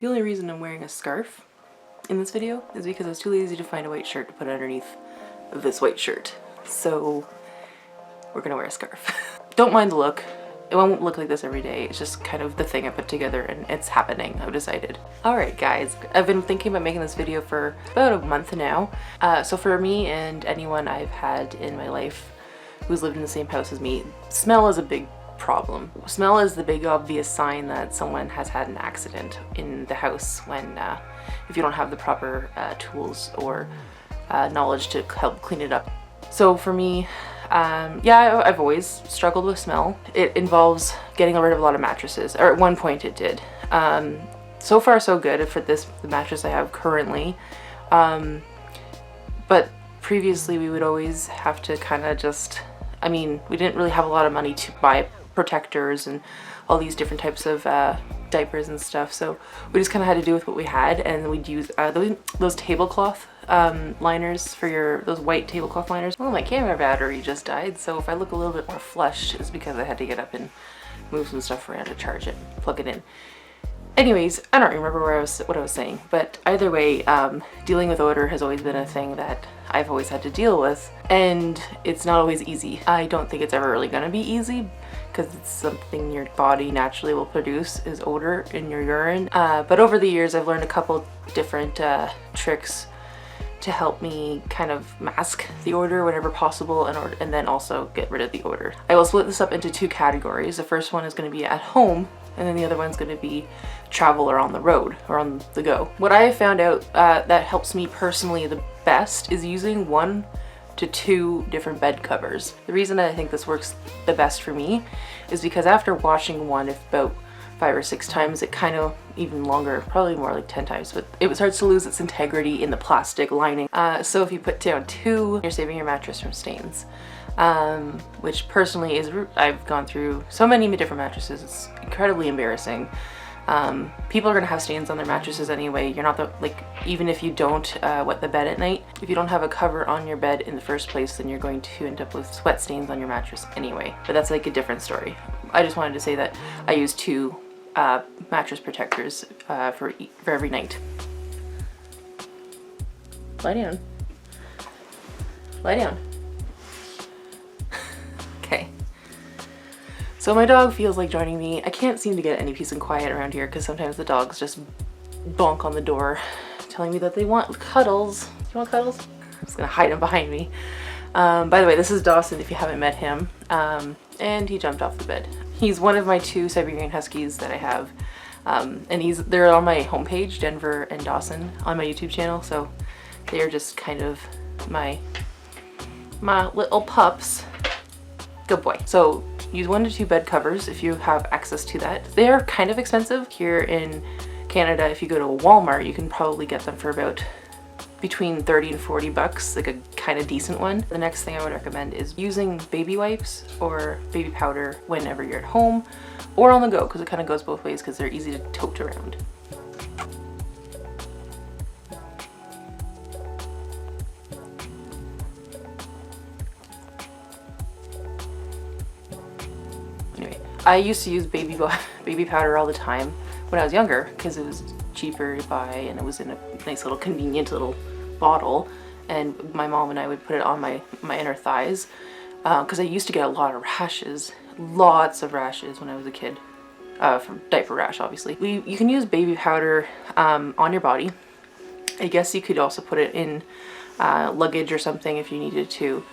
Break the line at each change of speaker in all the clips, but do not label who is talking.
The only reason I'm wearing a scarf in this video is because I was too lazy to find a white shirt to put underneath this white shirt. So we're gonna wear a scarf. Don't mind the look. It won't look like this every day. It's just kind of the thing I put together and it's happening, I've decided. Alright guys, I've been thinking about making this video for about a month now. So for me and anyone I've had in my life who's lived in the same house as me, smell is a big problem. Smell is the big obvious sign that someone has had an accident in the house when if you don't have the proper tools or knowledge to help clean it up. So for me, yeah, I've always struggled with smell. It involves getting rid of a lot of mattresses, or at one point it did. So far so good for the mattress I have currently. But previously we would always have to kind of just, I mean, we didn't really have a lot of money to buy protectors and all these different types of diapers and stuff, so we just kind of had to do with what we had, and we'd use those tablecloth liners for those white tablecloth liners. Well, my camera battery just died, so if I look a little bit more flushed, it's because I had to get up and move some stuff around to charge it, plug it in. Anyways, I don't remember what I was saying, but either way, dealing with odor has always been a thing that I've always had to deal with, and it's not always easy. I don't think it's ever really gonna be easy, because it's something your body naturally will produce, is odor in your urine. But over the years I've learned a couple different tricks to help me kind of mask the odor whenever possible, and then also get rid of the odor. I will split this up into two categories. The first one is going to be at home, and then the other one's going to be travel or on the road or on the go. What I have found out that helps me personally the best is using 1 to 2 different bed covers. The reason I think this works the best for me is because after washing one about 5 or 6 times, it kind of, even longer, probably more like 10 times, but it starts to lose its integrity in the plastic lining. So if you put down 2, you're saving your mattress from stains. Which personally is, I've gone through so many different mattresses, it's incredibly embarrassing. People are gonna have stains on their mattresses anyway. You're not like, even if you don't wet the bed at night, if you don't have a cover on your bed in the first place, then you're going to end up with sweat stains on your mattress anyway. But that's like a different story. I just wanted to say that I use 2 mattress protectors for every night. Lie down. Lie down. Okay. So my dog feels like joining me. I can't seem to get any peace and quiet around here because sometimes the dogs just bonk on the door telling me that they want cuddles. Do you want cuddles? I'm just gonna hide him behind me. By the way, this is Dawson if you haven't met him. And he jumped off the bed. He's one of my 2 Siberian Huskies that I have. And they're on my homepage, Denver and Dawson, on my YouTube channel, so they're just kind of my little pups. Good boy. So use 1 to 2 bed covers if you have access to that. They're kind of expensive. Here in Canada, if you go to a Walmart, you can probably get them for about between 30 and 40 bucks, like a kind of decent one. The next thing I would recommend is using baby wipes or baby powder whenever you're at home or on the go, because it kind of goes both ways because they're easy to tote around. Anyway, I used to use baby powder all the time when I was younger because it was cheaper to buy and it was in a nice little convenient little bottle, and my mom and I would put it on my inner thighs because I used to get a lot of rashes, lots of rashes when I was a kid, from diaper rash obviously. You can use baby powder on your body. I guess you could also put it in luggage or something if you needed to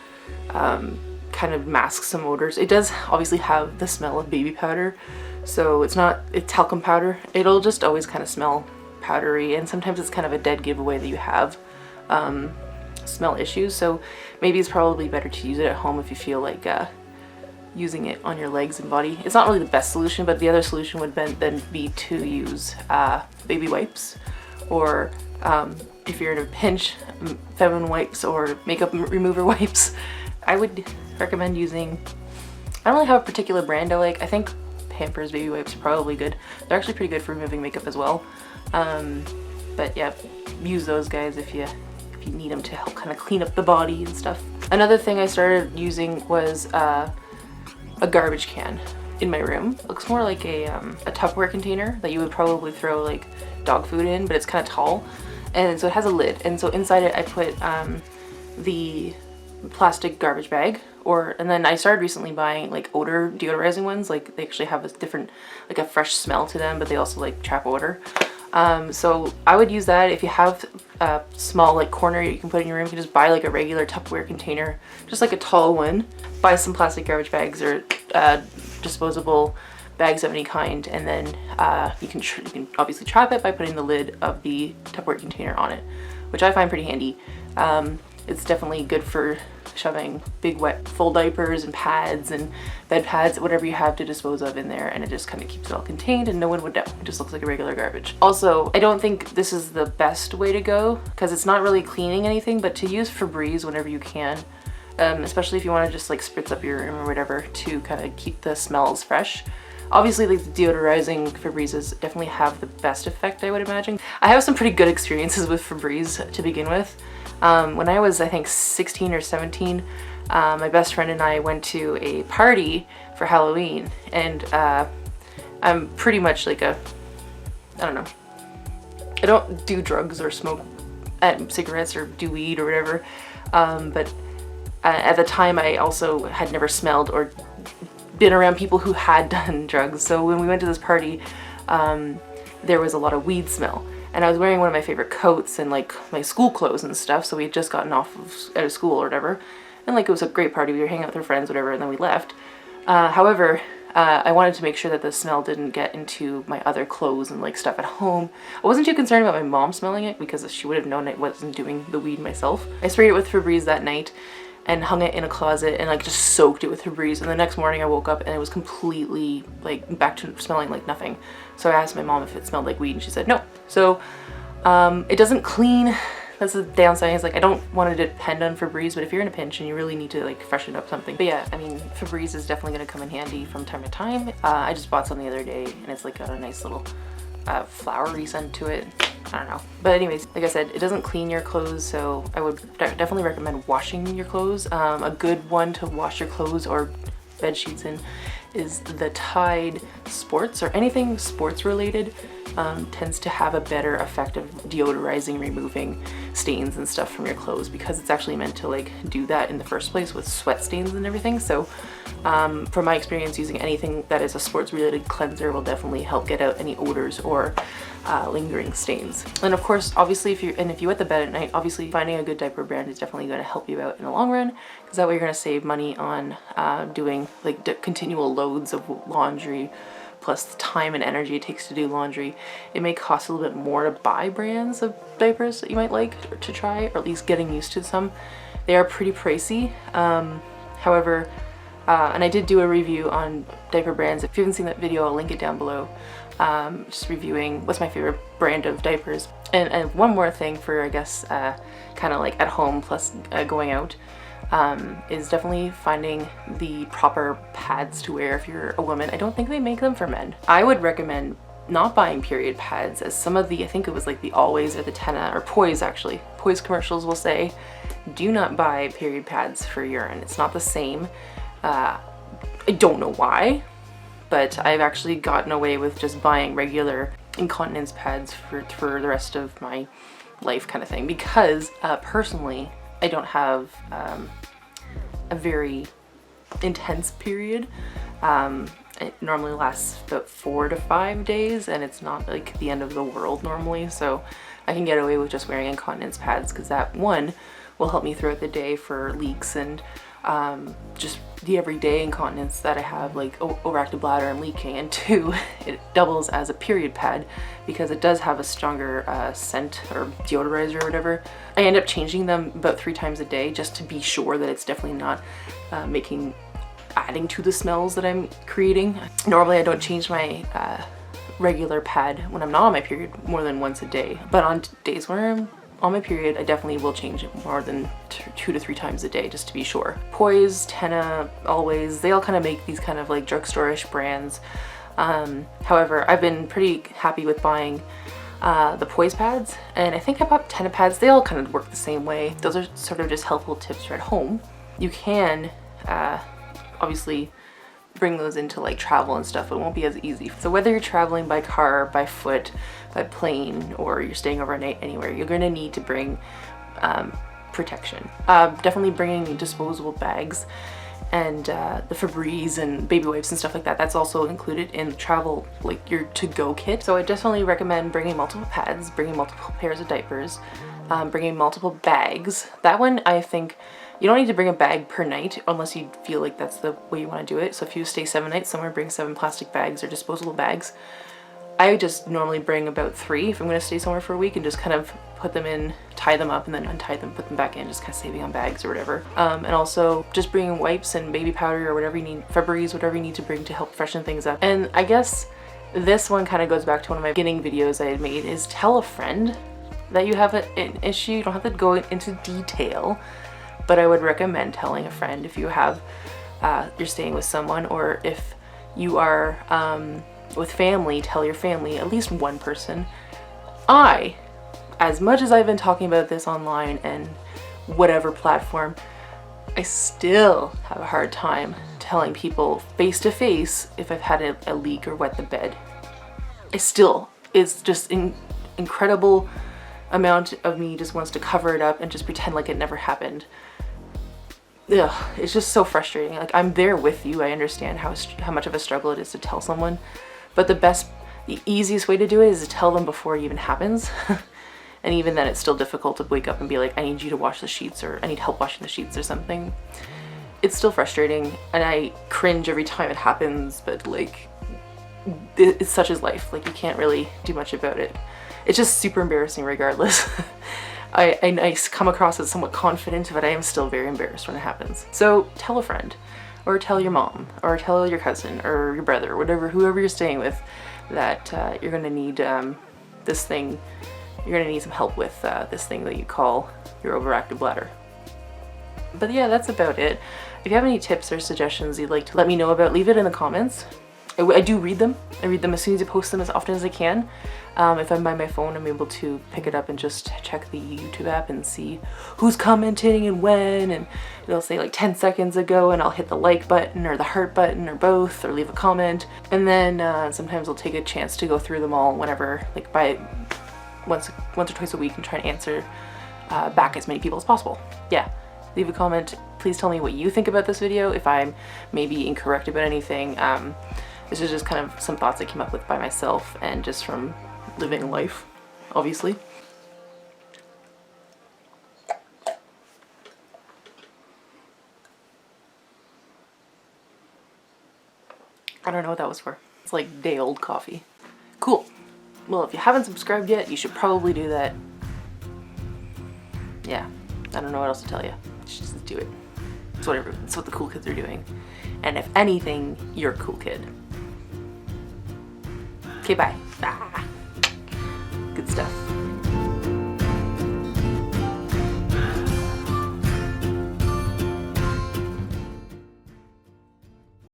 kind of mask some odors. It does obviously have the smell of baby powder, so it's talcum powder. It'll just always kind of smell powdery, and sometimes it's kind of a dead giveaway that you have smell issues, so maybe it's probably better to use it at home if you feel like using it on your legs and body. It's not really the best solution, but the other solution would then be to use baby wipes, or if you're in a pinch, feminine wipes or makeup remover wipes. I would recommend using, I don't really have a particular brand I like. I think Pampers baby wipes are probably good. They're actually pretty good for removing makeup as well. But yeah, use those guys if you need them to help kind of clean up the body and stuff. Another thing I started using was a garbage can. in my room. It looks more like a Tupperware container that you would probably throw like dog food in, but it's kind of tall. And so it has a lid. And so inside it I put the plastic garbage bag, and then I started recently buying like Odour deodorizing ones. Like they actually have a different, like a fresh smell to them, but they also like trap odor. So I would use that. If you have a small like corner you can put in your room, you can just buy like a regular Tupperware container, just like a tall one. Buy some plastic garbage bags or disposable bags of any kind, and then you can obviously trap it by putting the lid of the Tupperware container on it, which I find pretty handy. It's definitely good for shoving big wet full diapers and pads and bed pads, whatever you have to dispose of in there, and it just kind of keeps it all contained and no one would know. It just looks like a regular garbage. Also, I don't think this is the best way to go because it's not really cleaning anything, but to use Febreze whenever you can, especially if you want to just like spritz up your room or whatever to kind of keep the smells fresh. Obviously, like the deodorizing Febrezes definitely have the best effect, I would imagine. I have some pretty good experiences with Febreze to begin with. When I was, I think, 16 or 17, my best friend and I went to a party for Halloween, and I'm pretty much like I don't know, I don't do drugs or smoke cigarettes or do weed or whatever, but at the time I also had never smelled or been around people who had done drugs. So when we went to this party, there was a lot of weed smell. And I was wearing one of my favorite coats and like my school clothes and stuff. So we had just gotten out of school or whatever. And like it was a great party. We were hanging out with our friends, whatever, and then we left. However, I wanted to make sure that the smell didn't get into my other clothes and like stuff at home. I wasn't too concerned about my mom smelling it because she would have known I wasn't doing the weed myself. I sprayed it with Febreze that night and hung it in a closet and like just soaked it with Febreze, and the next morning I woke up and it was completely like back to smelling like nothing. So I asked my mom if it smelled like weed and she said no. So it doesn't clean. That's the downside. Is like I don't want to depend on Febreze, but if you're in a pinch and you really need to like freshen up something. But yeah, I mean Febreze is definitely going to come in handy from time to time. I just bought some the other day and it's like got a nice little flowery scent to it. I don't know. But anyways, like I said, it doesn't clean your clothes, so I would definitely recommend washing your clothes. A good one to wash your clothes or bed sheets in is the Tide Sports, or anything sports related tends to have a better effect of deodorizing, removing stains and stuff from your clothes, because it's actually meant to like do that in the first place with sweat stains and everything. So from my experience, using anything that is a sports related cleanser will definitely help get out any odors or lingering stains. And of course, obviously, if you wet the bed at night, obviously finding a good diaper brand is definitely going to help you out in the long run, because that way you're going to save money on doing like continual loads of laundry, plus the time and energy it takes to do laundry. It may cost a little bit more to buy brands of diapers that you might like to try, or at least getting used to some. They are pretty pricey. However, and I did do a review on diaper brands. If you haven't seen that video, I'll link it down below. Just reviewing what's my favorite brand of diapers. And one more thing for, I guess, kind of like at home plus going out, is definitely finding the proper pads to wear if you're a woman. I don't think they make them for men. I would recommend not buying period pads, as some of the, I think it was like the Always or the Tena, or Poise actually, Poise commercials will say, do not buy period pads for urine. It's not the same. I don't know why, but I've actually gotten away with just buying regular incontinence pads for the rest of my life, kind of thing, because personally I don't have a very intense period. It normally lasts about 4 to 5 days, and it's not like the end of the world normally, so I can get away with just wearing incontinence pads, because that one will help me throughout the day for leaks and just the everyday incontinence that I have, like overactive bladder and leaking. And 2, it doubles as a period pad because it does have a stronger scent or deodorizer or whatever. I end up changing them about 3 times a day just to be sure that it's definitely not adding to the smells that I'm creating. Normally I don't change my regular pad when I'm not on my period more than once a day, but on days where I'm on my period, I definitely will change it more than 2 to 3 times a day just to be sure. Poise, Tena, Always, they all kind of make these kind of like drugstore-ish brands. However, I've been pretty happy with buying the Poise pads, and I think I bought Tena pads. They all kind of work the same way. Those are sort of just helpful tips for at home. You can obviously bring those into like travel and stuff. It won't be as easy. So whether you're traveling by car, by foot, by plane, or you're staying overnight anywhere, you're going to need to bring protection. Definitely bringing disposable bags and the Febreze and baby wipes and stuff like that. That's also included in travel, like your to-go kit. So I definitely recommend bringing multiple pads, bringing multiple pairs of diapers, bringing multiple bags. That one, I think you don't need to bring a bag per night unless you feel like that's the way you want to do it. So if you stay 7 nights somewhere, bring 7 plastic bags or disposable bags. I just normally bring about 3 if I'm going to stay somewhere for a week, and just kind of put them in, tie them up, and then untie them, put them back in, just kind of saving on bags or whatever. And also just bringing wipes and baby powder or whatever you need, Febreze, whatever you need to bring to help freshen things up. And I guess this one kind of goes back to one of my beginning videos I had made, is tell a friend that you have an issue. You don't have to go into detail, but I would recommend telling a friend if you have, you're staying with someone, or if you are with family, tell your family, at least one person. As much as I've been talking about this online and whatever platform, I still have a hard time telling people face to face if I've had a leak or wet the bed. It's just an incredible amount of me just wants to cover it up and just pretend like it never happened. Ugh, it's just so frustrating. Like, I'm there with you. I understand how much of a struggle it is to tell someone, but the easiest way to do it is to tell them before it even happens. And even then, it's still difficult to wake up and be like, I need you to wash the sheets, or I need help washing the sheets or something. It's still frustrating, and I cringe every time it happens, but like, it's such is life. Like, you can't really do much about it. It's just super embarrassing regardless. I come across as somewhat confident, but I am still very embarrassed when it happens. So tell a friend, or tell your mom, or tell your cousin, or your brother, or whoever you're staying with, that you're gonna need this thing. You're gonna need some help with this thing that you call your overactive bladder. But yeah, that's about it. If you have any tips or suggestions you'd like to let me know about, leave it in the comments. I do read them. I read them as soon as you post them, as often as I can. If I'm by my phone, I'm able to pick it up and just check the YouTube app and see who's commenting and when, and it'll say like 10 seconds ago, and I'll hit the like button or the heart button or both, or leave a comment. And then sometimes I'll take a chance to go through them all whenever, like by once or twice a week, and try to answer back as many people as possible. Yeah, leave a comment. Please tell me what you think about this video, if I'm maybe incorrect about anything. This is just kind of some thoughts I came up with by myself and just from living life, obviously. I don't know what that was for. It's like day-old coffee. Cool. Well, if you haven't subscribed yet, you should probably do that. Yeah, I don't know what else to tell you. Just do it. It's what the cool kids are doing. And if anything, you're a cool kid. Okay, bye. Good stuff.